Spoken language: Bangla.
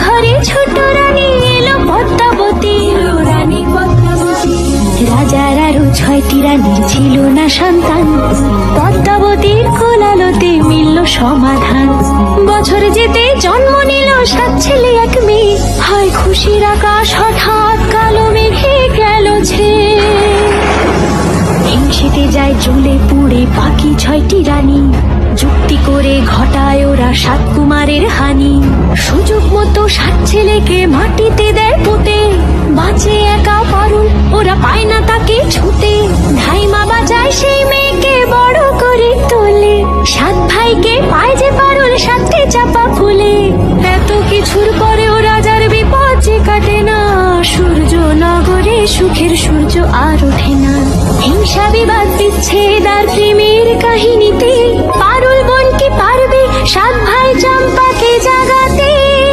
ঘরে ছোট রানী এলো পদ্মাবতী। রাজার আরো 6টি রানীর ছিল না সন্তান, পদ্মাবতীর কোলালোতে মিলল সমাধান। বছর যেতে জন্ম নিল 7 ছেলে 1 মেয়ে, হয় খুশির আকাশ হঠাৎ কালো মেঘে গেল ছেয়ে। হিংসেতে যায় জ্বলে পুড়ে বাকি 6টি রানী, যুক্তি করে ঘটায় ওরা 7 কুমারের হানি। সুযোগ মতো 7 ছেলেকে মাটিতে দেয় পুঁতে, বাঁচে একা পারুল, ওরা পায় না তাকে ছুতে। ধাইমা বাজায় সেই মেয়েকে বড় করে তোলে, 7 ভাইকে পায় যে পারুল 7টে চাপা ফুলে। এত কিছুর পরেও রাজার বিপদ যে কাটে না, সূর্য নগরে সুখের সূর্য আর ওঠে না। হিংসা